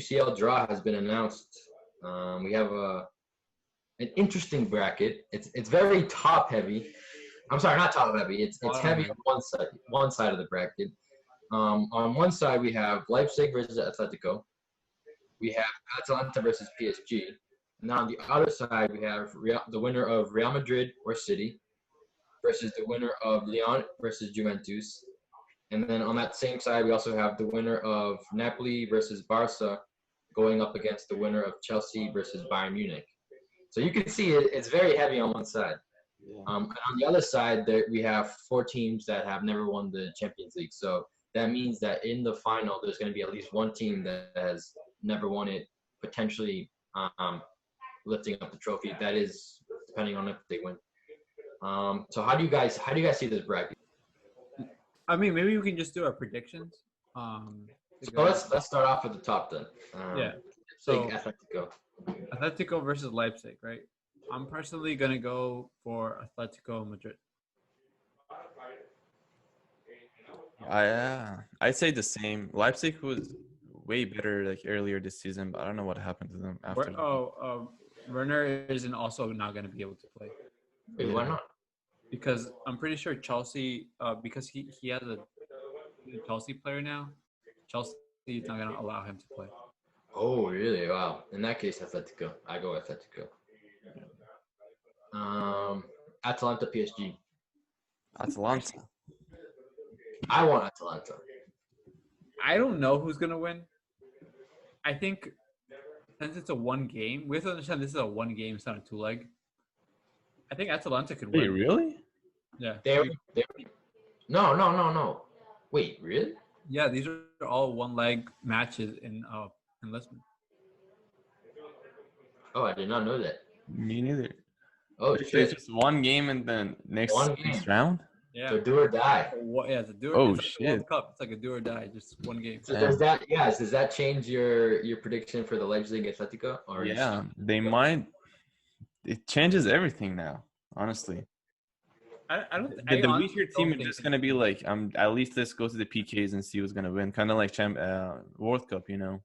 UCL draw has been announced. We have an interesting bracket. It's very top heavy. I'm sorry, not top heavy. It's heavy on one side of the bracket. On one side we have Leipzig versus Atletico. We have Atalanta versus PSG. Now on the other side we have the winner of Real Madrid or City versus the winner of Lyon versus Juventus. And then on that same side we also have the winner of Napoli versus Barca going up against the winner of Chelsea versus Bayern Munich. So you can see it's very heavy on one side. Yeah. And on the other side, we have 4 teams that have never won the Champions League. So that means that in the final, there's going to be at least one team that has never won it, potentially lifting up the trophy. That is depending on if they win. So how do you guys see this bracket? I mean, maybe we can just do our predictions. So let's start off at the top then. Yeah. So Atletico. Atletico versus Leipzig, right? I'm personally gonna go for Atletico Madrid. I'd say the same. Leipzig was way better like earlier this season, but I don't know what happened to them after. Werner isn't also not gonna be able to play. Wait, why not? Because I'm pretty sure Chelsea, because he has a Chelsea player now, Chelsea is not gonna allow him to play. Oh, really? Wow. In that case, Atletico. I go Atletico. Atalanta, PSG. Atalanta. I want Atalanta. I don't know who's gonna win. I think since it's a one game, we have to understand this is a one game, it's not a 2-leg. I think Atalanta could win. Wait, really? Yeah. No. Wait, really? Yeah, these are all 1-leg matches in Lisbon. Oh, I did not know that. Me neither. Oh, It's shit. just one game and then next round? Yeah. So do or die. It's a do or Oh, it's shit. World Cup. It's like a do or die, just one game. So does that change your prediction for the Leipzig Atletico? Or Yeah, they might. It changes everything now, honestly. I don't. The weaker team is just gonna be like, at least let's go to the PKs and see who's gonna win. Kind of like World Cup, you know.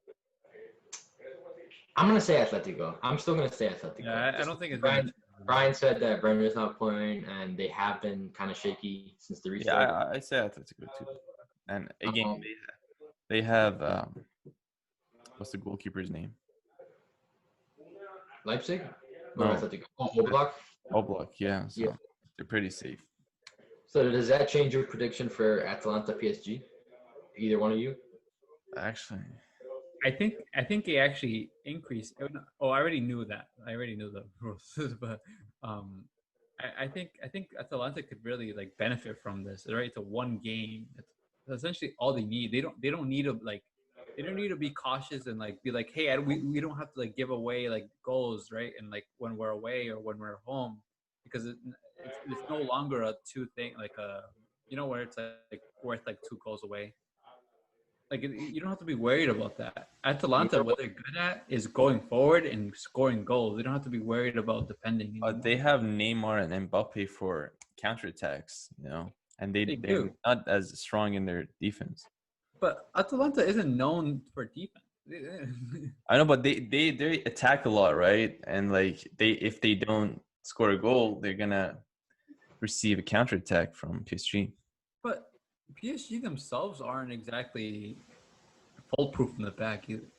I'm gonna say Atletico. I'm still gonna say Atletico. Yeah, I don't think it's. Brian said that Brenner's not playing, and they have been kind of shaky since the restart. Yeah, I say Atletico too. And again, they have what's the goalkeeper's name? Leipzig? No. Atletico. Oblak? Oblak, yeah. So Yeah. they're pretty safe. So does that change your prediction for Atalanta PSG? Either one of you? Actually, I think it actually increased. Oh, I already knew that. I already knew the rules, but I think Atalanta could really like benefit from this. Right, it's a one game. That's essentially all they need. They don't need to like. They don't need to be cautious and like be like, hey, we don't have to like give away like goals, right? And like when we're away or when we're home, because it's no longer a 2 thing like where it's like worth like 2 goals away. Like you don't have to be worried about that. Atalanta, what they're good at is going forward and scoring goals. They don't have to be worried about defending. but they have Neymar and Mbappe for counterattacks, and they're not as strong in their defense. But Atalanta isn't known for defense. I know, but they attack a lot, right? And like if they don't score a goal, they're gonna receive a counterattack from PSG. But PSG themselves aren't exactly foolproof in the back either.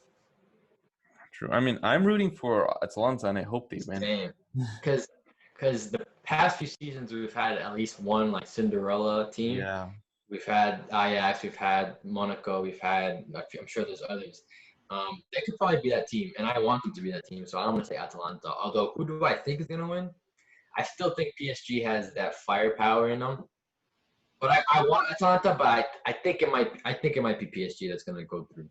True. I mean, I'm rooting for Atalanta, and I hope they win. Same. Because the past few seasons we've had at least one like Cinderella team. Yeah. We've had Ajax, we've had Monaco, I'm sure there's others. They could probably be that team, and I want them to be that team, so I'm going to say Atalanta. Although, who do I think is going to win? I still think PSG has that firepower in them. But I want Atalanta, but I think it might be PSG that's going to go through.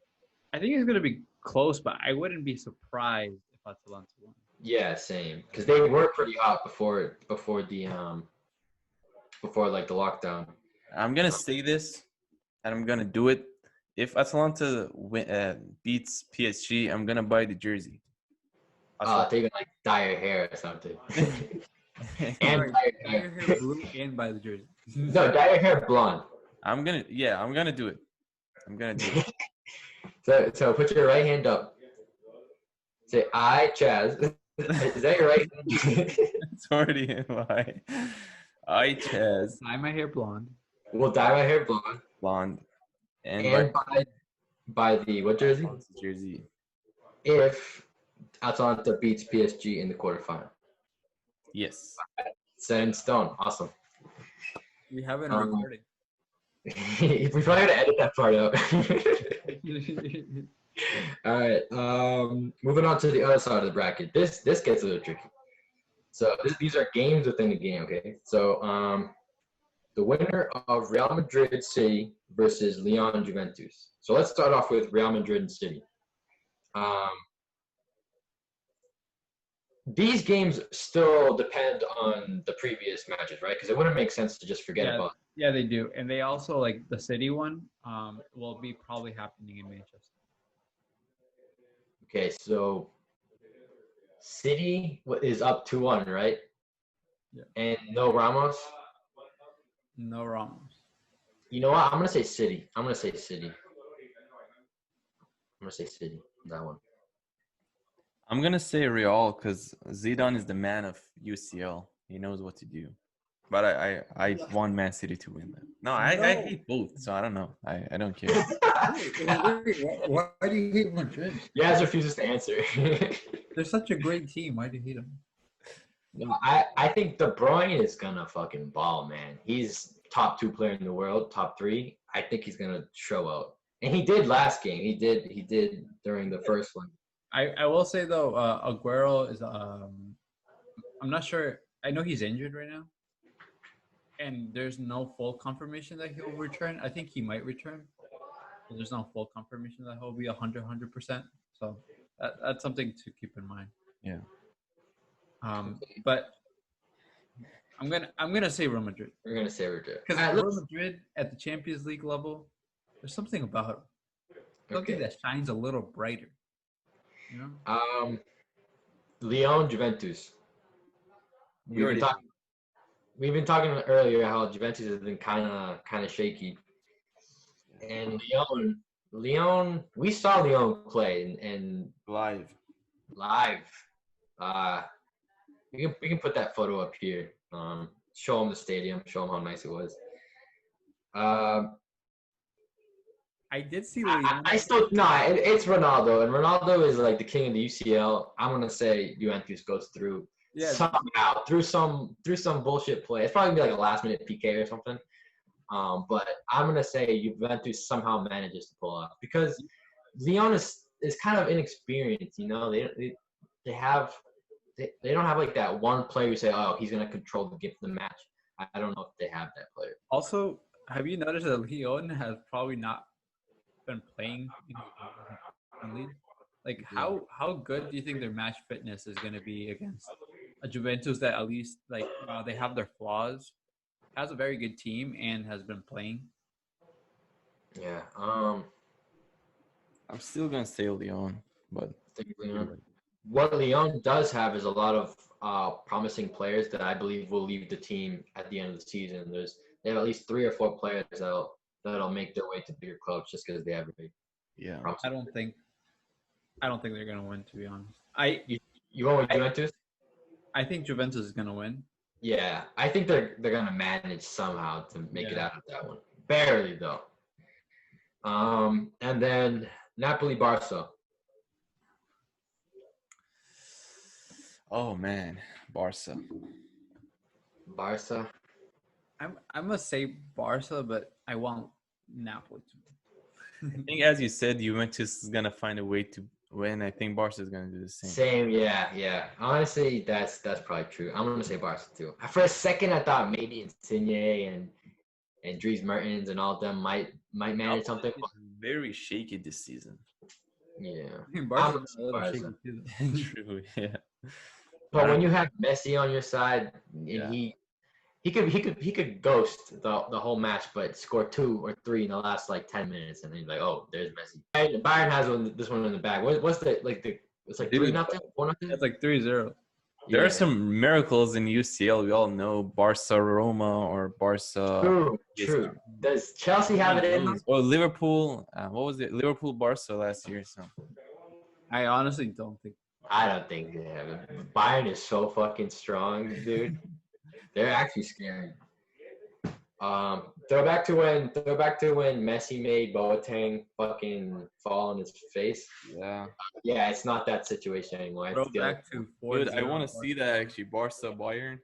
I think it's going to be close, but I wouldn't be surprised if Atalanta won. Yeah, same. Because they were pretty hot before the lockdown. I'm gonna say this, and I'm gonna do it. If Atalanta beats PSG, I'm gonna buy the jersey. Taking like dye your hair or something. And dye your hair blue and buy the jersey. No, dye your hair blonde. I'm gonna do it. I'm gonna do it. So put your right hand up. Say I, Chaz. Is that your right? It's already in my. I Chaz Dye my hair blonde. We'll dye my hair blonde. blonde And by the what jersey? jersey. If Atalanta beats PSG in the quarterfinal. Yes. Set in stone. Awesome. We have it recording. We probably gotta edit that part out. All right. Moving on to the other side of the bracket. This gets a little tricky. So these are games within the game. Okay. So the winner of Real Madrid City versus Lyon Juventus. So let's start off with Real Madrid and City. These games still depend on the previous matches, right? Because it wouldn't make sense to just forget about. Yeah, they do, and they also like the City one. Will be probably happening in Manchester. Okay, so City is up 2-1, right? Yeah. And no Ramos. No Ramos. You know what? I'm gonna say City. I'm gonna say City. That one. I'm gonna say Real because Zidane is the man of UCL. He knows what to do. But I want Man City to win that. No, I hate both, so I don't know. I don't care. Why do you hate Madrid? Yaz refuses to answer. They're such a great team. Why do you hate them? No, I think De Bruyne is gonna fucking ball, man. He's top 2 player in the world, top 3. I think he's gonna show out, and he did last game. He did during the first one. I will say though, Aguero is I'm not sure. I know he's injured right now, and there's no full confirmation that he'll return. I think he might return, but there's no full confirmation that he'll be 100%. So that's something to keep in mind. Yeah. But I'm gonna say Real Madrid. We're gonna say Madrid Because Real Madrid at the Champions League level, there's something about them. Something that shines a little brighter. You know? Lyon Juventus. We've been talking earlier how Juventus has been kind of shaky, and Lyon. We saw Lyon play and live. We can put that photo up here. Show them the stadium. Show them how nice it was. I did see. It's Ronaldo, and Ronaldo is like the king of the UCL. I'm gonna say Juventus goes through somehow through some bullshit play. It's probably gonna be like a last minute PK or something. But I'm gonna say Juventus somehow manages to pull off because Lyon is kind of inexperienced. You know, they don't have like that one player who say, oh, he's gonna control the game of the match. I don't know if they have that player. Also, have you noticed that Lyon has probably not been playing in league? Like how good do you think their match fitness is going to be against a Juventus that at least like they have their flaws, has a very good team and has been playing? Yeah. I'm still gonna say Lyon, but what Lyon does have is a lot of promising players that I believe will leave the team at the end of the season. They have at least 3 or 4 players that'll make their way to bigger clubs just because they have a big. Yeah. I don't think they're gonna win, to be honest. You going with Juventus? I think Juventus is gonna win. Yeah, I think they're gonna manage somehow to make it out of that one. Barely though. And then Napoli Barca. Oh man, Barca. I'm gonna say Barca, but I want Napoli to win. I think, as you said, Juventus is gonna find a way to win. I think Barca is gonna do the same. Yeah. Honestly, that's probably true. I'm gonna say Barca too. For a second, I thought maybe Insigne and Dries Mertens and all of them might manage something. Very shaky this season. Yeah. Barca's a little shaky too. True. Yeah. But when you have Messi on your side, and he could ghost the whole match, but score 2 or 3 in the last like 10 minutes, and then you're like, oh, there's Messi. Bayern has this one in the bag. What's the it's like 3-0, 4-0? It's like 3-0. There are some miracles in UCL. We all know Barca, Roma, or Barca. True. Does Chelsea have it in them? Or Liverpool. What was it? Liverpool, Barca last year. So I honestly don't think I don't think they have it. Bayern is so fucking strong, dude. They're actually scary. Throw back to when Messi made Boateng fucking fall on his face. Yeah. Yeah, it's not that situation anymore. I Throw feel back to 4-0. Dude, I want to see that actually. Barca Bayern.